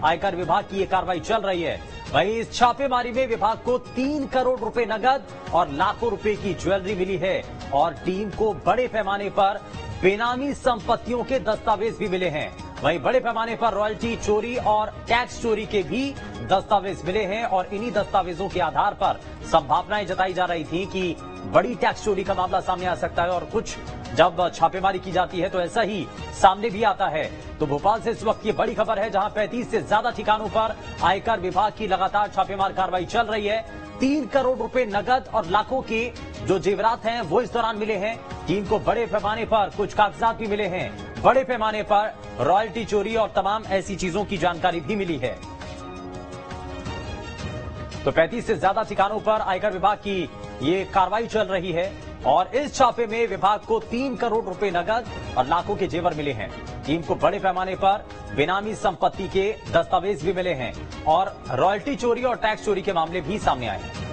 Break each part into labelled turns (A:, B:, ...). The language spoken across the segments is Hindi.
A: आयकर विभाग की ये कार्रवाई चल रही है। वहीं इस छापेमारी में विभाग को 3 करोड़ रुपए नगद और लाखों रुपए की ज्वेलरी मिली है और टीम को बड़े पैमाने पर बेनामी संपत्तियों के दस्तावेज भी मिले हैं। वहीं बड़े पैमाने पर रॉयल्टी चोरी और टैक्स चोरी के भी दस्तावेज मिले हैं और इन्हीं दस्तावेजों के आधार पर संभावनाएं जताई जा रही थी कि बड़ी टैक्स चोरी का मामला सामने आ सकता है और कुछ जब छापेमारी की जाती है तो ऐसा ही सामने भी आता है। तो भोपाल से इस वक्त ये बड़ी खबर है, जहां 35 से ज्यादा ठिकानों पर आयकर विभाग की लगातार छापेमार कार्रवाई चल रही है। 3 करोड़ रुपए नगद और लाखों के जो जेवरात हैं वो इस दौरान मिले हैं। टीम को बड़े पैमाने पर कुछ कागजात भी मिले हैं। बड़े पैमाने पर रॉयल्टी चोरी और तमाम ऐसी चीजों की जानकारी भी मिली है। तो 35 से ज्यादा ठिकानों पर आयकर विभाग की ये कार्रवाई चल रही है और इस छापे में विभाग को 3 करोड़ रुपए नगद और लाखों के जेवर मिले हैं। टीम को बड़े पैमाने पर बेनामी संपत्ति के दस्तावेज भी मिले हैं और रॉयल्टी चोरी और टैक्स चोरी के मामले भी सामने आए हैं।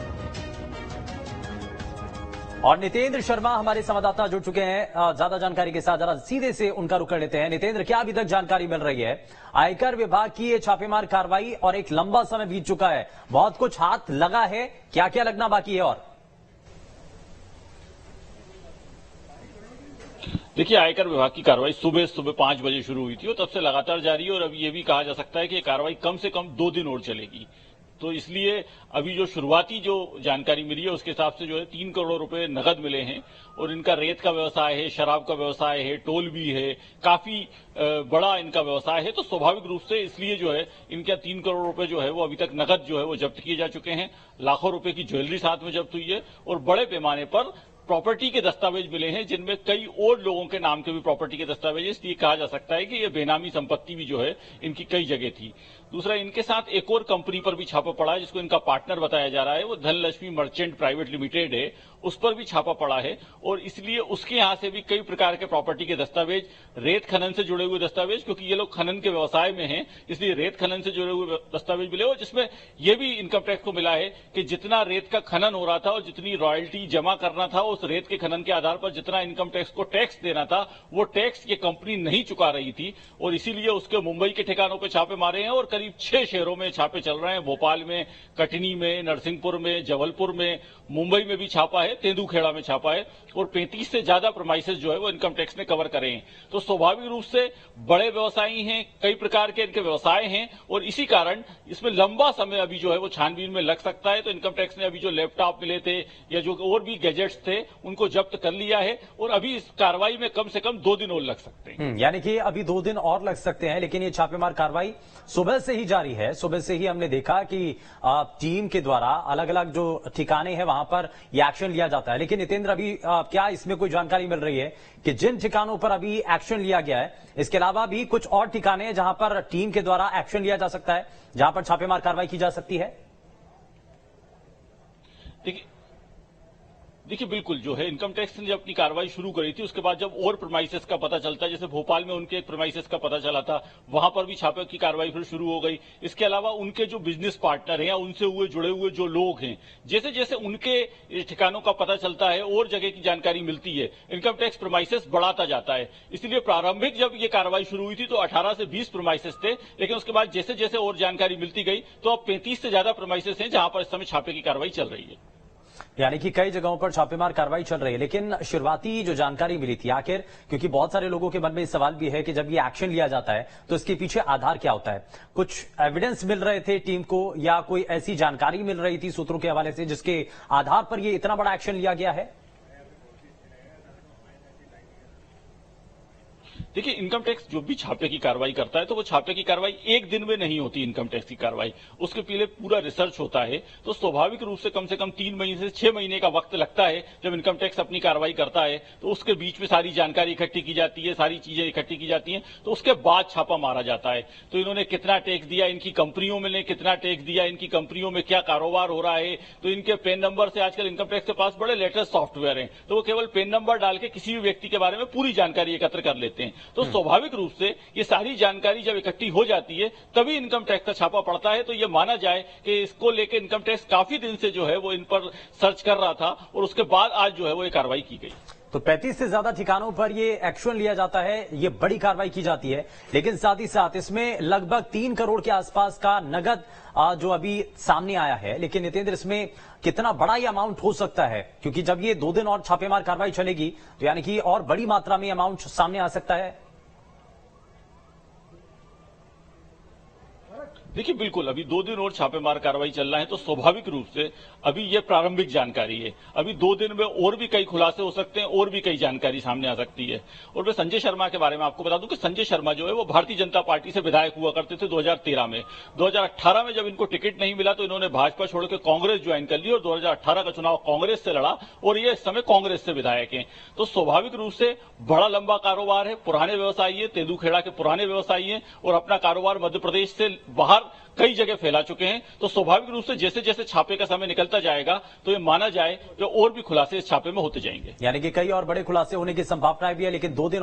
A: और नितेंद्र शर्मा हमारे संवाददाता जुड़ चुके हैं ज्यादा जानकारी के साथ। जरा सीधे से उनका रुख कर लेते हैं। नितेंद्र, क्या अभी तक जानकारी मिल रही है? आयकर विभाग की ये छापेमार कार्रवाई और एक लंबा समय बीत चुका है, बहुत कुछ हाथ लगा है, क्या क्या लगना बाकी है? और
B: देखिए, आयकर विभाग की कार्रवाई सुबह 5 बजे शुरू हुई थी और तब से लगातार जारी है और अब ये भी कहा जा सकता है कि ये कार्रवाई कम से कम 2 दिन और चलेगी। तो इसलिए अभी जो शुरुआती जो जानकारी मिली है उसके हिसाब से जो है 3 करोड़ रुपए नगद मिले हैं और इनका रेत का व्यवसाय है, शराब का व्यवसाय है, टोल भी है, काफी बड़ा इनका व्यवसाय है। तो स्वाभाविक रूप से इसलिए जो है इनका 3 करोड़ रुपए जो है वो अभी तक नगद जो है वो जब्त किए जा चुके हैं। लाखों रुपए की ज्वेलरी साथ में जब्त हुई है और बड़े पैमाने पर प्रॉपर्टी के दस्तावेज मिले हैं, जिनमें कई और लोगों के नाम के भी प्रॉपर्टी के दस्तावेज। इसलिए कहा जा सकता है कि ये बेनामी संपत्ति भी जो है इनकी कई जगह थी। दूसरा, इनके साथ एक और कंपनी पर भी छापा पड़ा है जिसको इनका पार्टनर बताया जा रहा है, वो धनलक्ष्मी मर्चेंट प्राइवेट लिमिटेड है, उस पर भी छापा पड़ा है और इसलिए उसके यहां से भी कई प्रकार के प्रॉपर्टी के दस्तावेज, रेत खनन से जुड़े हुए दस्तावेज, क्योंकि ये लोग खनन के व्यवसाय में हैं, इसलिए रेत खनन से जुड़े हुए दस्तावेज मिले और जिसमें यह भी इनकम टैक्स को मिला है कि जितना रेत का खनन हो रहा था और जितनी रॉयल्टी जमा करना था, उस रेत के खनन के आधार पर जितना इनकम टैक्स को टैक्स देना था, वो टैक्स ये कंपनी नहीं चुका रही थी और इसीलिए उसके मुंबई के ठिकानों पर छापे मारे हैं और करीब 6 शहरों में छापे चल रहे हैं। भोपाल में, कटनी में, नरसिंहपुर में, जबलपुर में, मुंबई में भी छापा है, तेंदुखेड़ा में छापा है और 35 से ज्यादा प्रमाइसेस जो है वो इनकम टैक्स ने कवर करे हैं। तो स्वाभाविक रूप से बड़े व्यवसायी हैं, कई प्रकार के इनके व्यवसाय हैं और इसी कारण इसमें लंबा समय अभी जो है वो छानबीन में लग सकता है। तो इनकम टैक्स ने अभी जो लैपटॉप मिले थे या जो और भी गैजेट्स थे उनको जब्त कर लिया है और अभी इस कार्रवाई में कम से कम 2 दिन और लग सकते हैं।
A: यानी कि अभी 2 दिन और लग सकते हैं, लेकिन ये छापेमार कार्रवाई सुबह से ही जारी है। सुबह से ही हमने देखा कि टीम के द्वारा अलग अलग जो ठिकाने हैं वहां पर ये एक्शन लिया जाता है। लेकिन नितेंद्र, अभी क्या इसमें कोई जानकारी मिल रही है कि जिन ठिकानों पर अभी एक्शन लिया गया है, इसके अलावा भी कुछ और ठिकाने हैं जहां पर टीम के द्वारा एक्शन लिया जा सकता है, जहां पर छापेमार कार्रवाई की जा सकती है?
B: देखिए, बिल्कुल जो है इनकम टैक्स ने जब अपनी कार्रवाई शुरू करी थी उसके बाद जब और प्रमाइसेस का पता चलता है, जैसे भोपाल में उनके एक प्रमाइसेस का पता चला था, वहां पर भी छापे की कार्रवाई फिर शुरू हो गई। इसके अलावा उनके जो बिजनेस पार्टनर हैं या उनसे जुड़े हुए जो लोग हैं, जैसे जैसे उनके ठिकानों का पता चलता है और जगह की जानकारी मिलती है, इनकम टैक्स प्रमाइसेस बढ़ाता जाता है। इसलिए प्रारंभिक जब ये कार्रवाई शुरू हुई थी तो 18 से 20 प्रमाइसेस थे, लेकिन उसके बाद जैसे जैसे और जानकारी मिलती गई तो अब 35 से ज्यादा प्रमाइसेस हैं जहां पर इस समय छापे की कार्रवाई चल रही है।
A: यानी कि कई जगहों पर छापेमार कार्रवाई चल रही है। लेकिन शुरुआती जो जानकारी मिली थी, आखिर क्योंकि बहुत सारे लोगों के मन में सवाल भी है कि जब ये एक्शन लिया जाता है तो इसके पीछे आधार क्या होता है? कुछ एविडेंस मिल रहे थे टीम को या कोई ऐसी जानकारी मिल रही थी सूत्रों के हवाले से जिसके आधार पर ये इतना बड़ा एक्शन लिया गया है?
B: देखिए, इनकम टैक्स जो भी छापे की कार्रवाई करता है तो वो छापे की कार्रवाई एक दिन में नहीं होती। इनकम टैक्स की कार्रवाई उसके पहले पूरा रिसर्च होता है, तो स्वाभाविक रूप से कम 3 महीने से 6 महीने का वक्त लगता है। जब इनकम टैक्स अपनी कार्रवाई करता है तो उसके बीच में सारी जानकारी इकट्ठी की जाती है, सारी चीजें इकट्ठी की जाती हैं, तो उसके बाद छापा मारा जाता है। तो इन्होंने कितना टैक्स दिया, इनकी कंपनियों में कितना टैक्स दिया, इनकी कंपनियों में क्या कारोबार हो रहा है, तो इनके पेन नंबर से आजकल इनकम टैक्स के पास बड़े लेटेस्ट सॉफ्टवेयर हैं, तो वो केवल पेन नंबर डाल के किसी भी व्यक्ति के बारे में पूरी जानकारी एकत्र कर लेते हैं। तो स्वाभाविक रूप से ये सारी जानकारी जब इकट्ठी हो जाती है तभी इनकम टैक्स का छापा पड़ता है। तो ये माना जाए कि इसको लेकर इनकम टैक्स काफी दिन से जो है वो इन पर सर्च कर रहा था और उसके बाद आज जो है वो ये कार्रवाई की गई।
A: तो 35 से ज्यादा ठिकानों पर ये एक्शन लिया जाता है, ये बड़ी कार्रवाई की जाती है। लेकिन साथ ही साथ इसमें लगभग 3 करोड़ के आसपास का नगद जो अभी सामने आया है। लेकिन नितेंद्र, इसमें कितना बड़ा ये अमाउंट हो सकता है? क्योंकि जब ये 2 दिन और छापेमार कार्रवाई चलेगी तो यानी कि और बड़ी मात्रा में अमाउंट सामने आ सकता है।
B: देखिए, बिल्कुल अभी 2 दिन और छापेमार कार्रवाई चल रहा है, तो स्वाभाविक रूप से अभी ये प्रारंभिक जानकारी है। अभी 2 दिन में और भी कई खुलासे हो सकते हैं, और भी कई जानकारी सामने आ सकती है। और मैं संजय शर्मा के बारे में आपको बता दूं कि संजय शर्मा जो है वो भारतीय जनता पार्टी से विधायक हुआ करते थे 2013 में। 2018 में जब इनको टिकट नहीं मिला तो इन्होंने भाजपा छोड़ के कांग्रेस ज्वाइन कर ली और 2018 का चुनाव कांग्रेस से लड़ा और ये इस समय कांग्रेस से विधायक हैं। तो स्वाभाविक रूप से बड़ा लंबा कारोबार है, पुराने व्यवसायी है, तेंदुखेड़ा के पुराने व्यवसायी हैं और अपना कारोबार मध्य प्रदेश से बाहर कई जगह फैला चुके हैं। तो स्वाभाविक रूप से जैसे जैसे छापे का समय निकलता जाएगा तो ये माना जाए कि और भी खुलासे इस छापे में होते जाएंगे।
A: यानी कि कई और बड़े खुलासे होने की संभावनाएं भी है, लेकिन 2 दिन